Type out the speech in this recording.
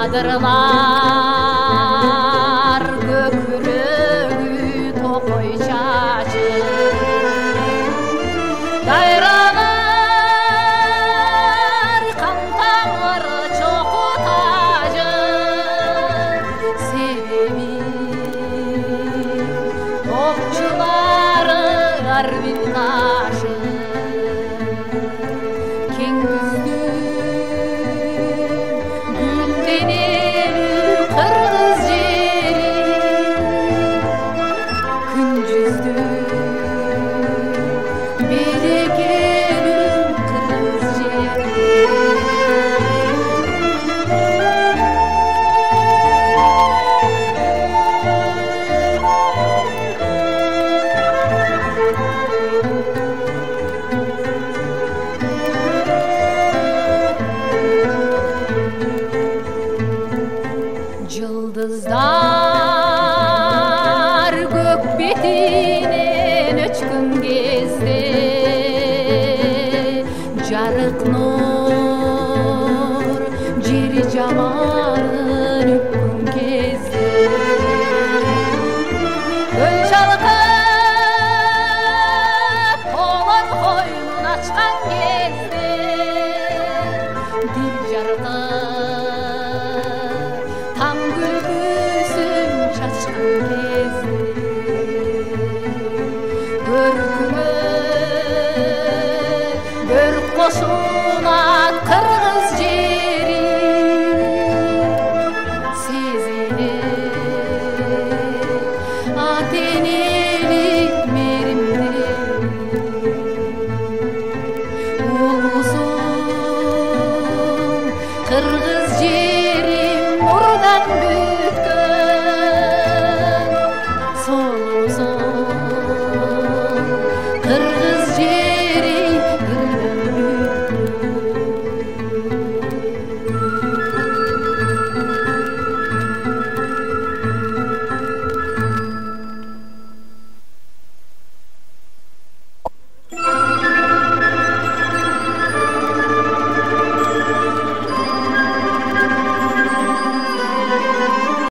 Адырлар көкірегі тоқой шашы Дайралар қантамыр чоқу тажы Себеби топчылары арбин ташы Кең күздің гүлденер қырғыз жері Күн жүздің берекелі қырғыз жері Жылдыздар көк бетінен өчкін кезде жарық нұр жері жаманын өпкін кезде гүл шалқып қолын қойнын ашқан кезде дил жарқып там күлкісін шашқан кезде көркіме бір қосылат қырғыз жері сезілер ата-енелік мейірімдер ұлысың қырғыз жерім нұрдан